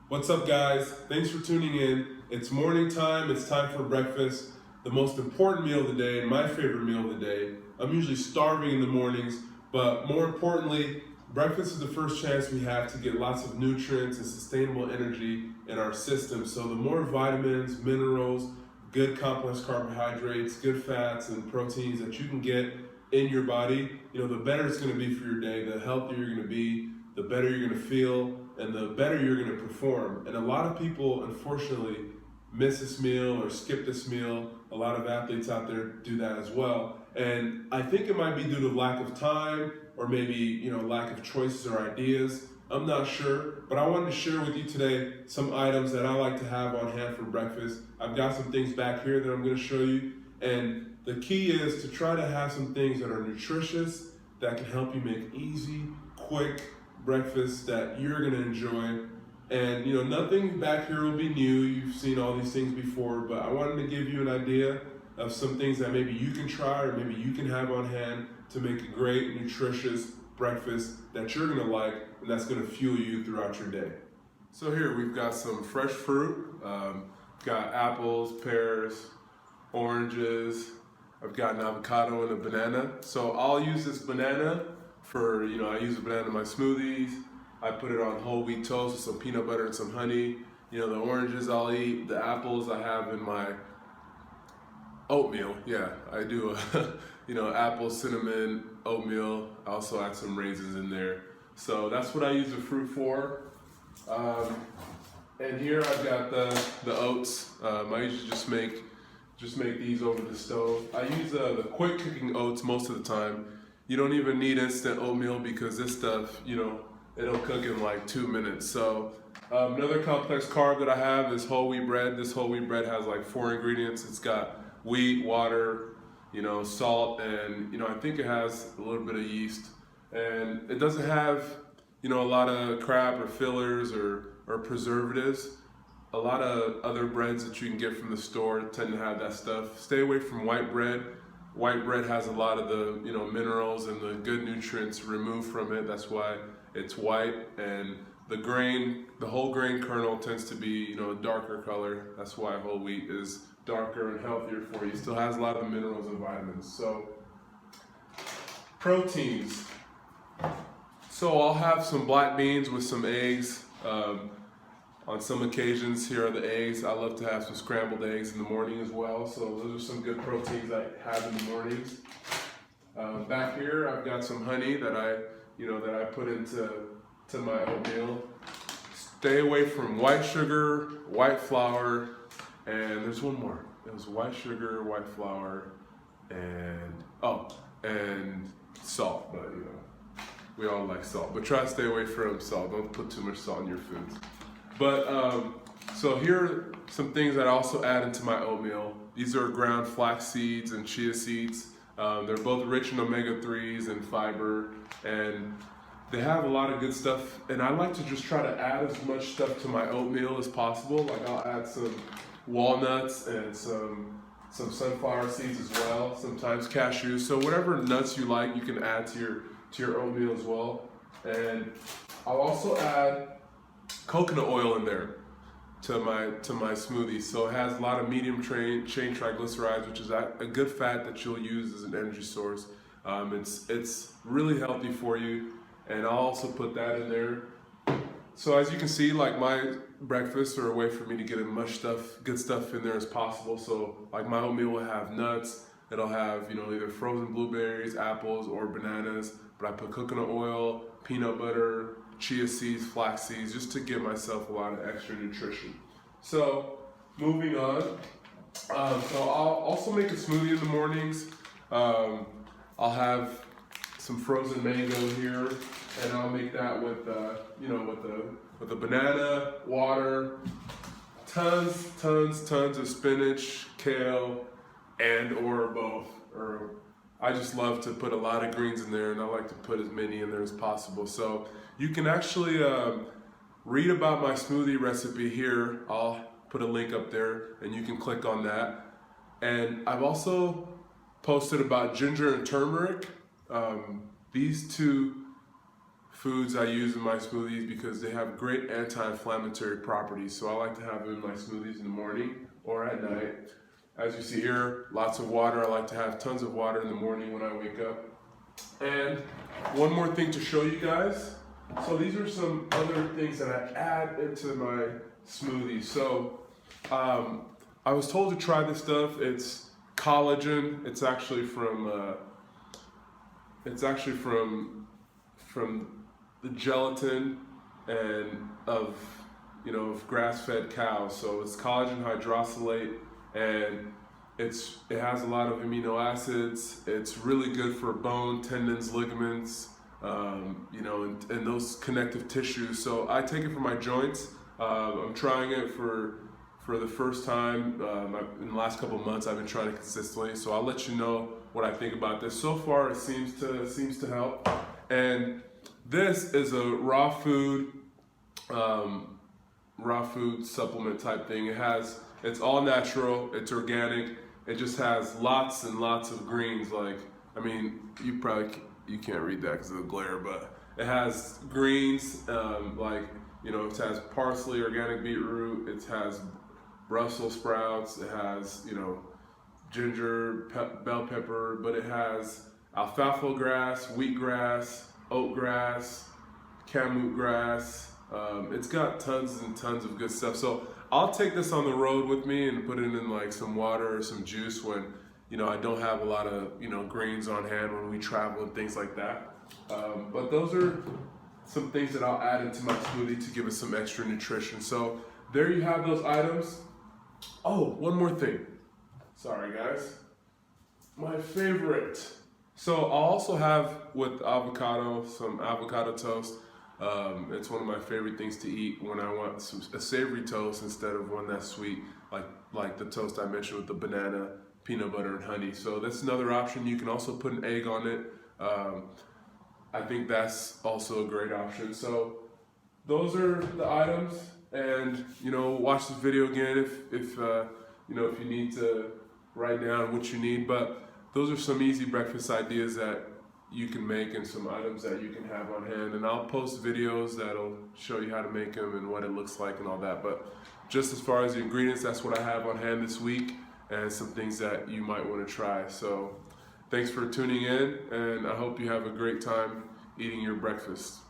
What's up, guys? Thanks for tuning in. It's morning time, it's time for breakfast, the most important meal of the day, and my favorite meal of the day. I'm usually starving in the mornings, but more importantly, breakfast is the first chance we have to get lots of nutrients and sustainable energy in our system. So, the more vitamins, minerals, good complex carbohydrates, good fats, and proteins that you can get in your body, the better it's going to be for your day, the healthier you're going to be, the better you're going to feel, and the better you're going to perform. And a lot of people, unfortunately, miss this meal or skip this meal. A lot of athletes out there do that as well. And I think it might be due to lack of time or maybe, lack of choices or ideas. I'm not sure, but I wanted to share with you today some items that I like to have on hand for breakfast. I've got some things back here that I'm going to show you. And the key is to try to have some things that are nutritious, that can help you make easy, quick breakfast that you're going to enjoy. And nothing back here will be new. You've seen all these things before, but I wanted to give you an idea of some things that maybe you can try or maybe you can have on hand to make a great, nutritious breakfast that you're going to like and that's going to fuel you throughout your day. So here we've got some fresh fruit. Got apples, pears, oranges. I've got an avocado and a banana. So I'll use this banana for, I use a banana in my smoothies. I put it on whole wheat toast with some peanut butter and some honey. The oranges I'll eat. The apples I have in my oatmeal. Yeah, I do apple, cinnamon, oatmeal. I also add some raisins in there. So that's what I use the fruit for. And here I've got the oats. I usually just make these over the stove. I use the quick cooking oats most of the time. You don't even need instant oatmeal because this stuff, it'll cook in like 2 minutes. So another complex carb that I have is whole wheat bread. This whole wheat bread has like 4 ingredients. It's got wheat, water, salt, and I think it has a little bit of yeast. And it doesn't have, a lot of crap or fillers or preservatives. A lot of other breads that you can get from the store tend to have that stuff. Stay away from white bread. White bread has a lot of the minerals and the good nutrients removed from it. That's why it's white. And the whole grain kernel tends to be a darker color. That's why whole wheat is darker and healthier for you. It still has a lot of the minerals and vitamins. So proteins. So I'll have some black beans with some eggs. On some occasions, here are the eggs. I love to have some scrambled eggs in the morning as well. So those are some good proteins I have in the mornings. Back here, I've got some honey that I put into my oatmeal. Stay away from white sugar, white flour, and there's one more. It was white sugar, white flour, and salt. But we all like salt. But try to stay away from salt. Don't put too much salt in your foods. But so here are some things that I also add into my oatmeal. These are ground flax seeds and chia seeds. They're both rich in omega-3s and fiber, and they have a lot of good stuff. And I like to just try to add as much stuff to my oatmeal as possible. Like I'll add some walnuts and some sunflower seeds as well. Sometimes cashews. So whatever nuts you like, you can add to your oatmeal as well. And I'll also add coconut oil in there to my smoothie. So it has a lot of medium chain triglycerides, which is a good fat that you'll use as an energy source. It's really healthy for you, and I'll also put that in there. So as you can see, like my breakfasts are a way for me to get as much good stuff in there as possible. So like my oatmeal will have nuts. It'll have either frozen blueberries, apples, or bananas. But I put coconut oil, peanut butter, chia seeds, flax seeds, just to give myself a lot of extra nutrition. So moving on, so I'll also make a smoothie in the mornings. I'll have some frozen mango here, and I'll make that with the banana, water, tons of spinach, kale, and or both. Or I just love to put a lot of greens in there, and I like to put as many in there as possible. So you can actually read about my smoothie recipe here. I'll put a link up there, and you can click on that. And I've also posted about ginger and turmeric. These two foods I use in my smoothies because they have great anti-inflammatory properties. So I like to have them in my smoothies in the morning or at night. As you see here, lots of water. I like to have tons of water in the morning when I wake up. And one more thing to show you guys. So these are some other things that I add into my smoothie. So I was told to try this stuff. It's collagen. It's actually from the gelatin and of grass-fed cows. So it's collagen hydrolysate, and it has a lot of amino acids. It's really good for bone, tendons, ligaments, and those connective tissues. So I take it for my joints. I'm trying it for the first time. In the last couple of months, I've been trying it consistently. So I'll let you know what I think about this. So far, it seems to help. And this is a raw food supplement type thing. It's all natural. It's organic. It just has lots and lots of greens. You can't read that because of the glare, but it has greens. It has parsley, organic beetroot. It has Brussels sprouts. It has ginger, bell pepper, but it has alfalfa grass, wheatgrass, oatgrass, kamut grass. It's got tons and tons of good stuff. So I'll take this on the road with me and put it in like some water or some juice when I don't have a lot of greens on hand when we travel and things like that. But those are some things that I'll add into my smoothie to give it some extra nutrition. So there you have those items. Oh, one more thing. Sorry guys. My favorite. So I'll also have with avocado, some avocado toast. It's one of my favorite things to eat when I want a savory toast instead of one that's sweet, like the toast I mentioned with the banana, peanut butter, and honey. So that's another option. You can also put an egg on it. I think that's also a great option. So those are the items, and watch this video again if you need to write down what you need. But those are some easy breakfast ideas that you can make and some items that you can have on hand. And I'll post videos that'll show you how to make them and what it looks like and all that. But just as far as the ingredients, that's what I have on hand this week and some things that you might want to try. So thanks for tuning in, and I hope you have a great time eating your breakfast.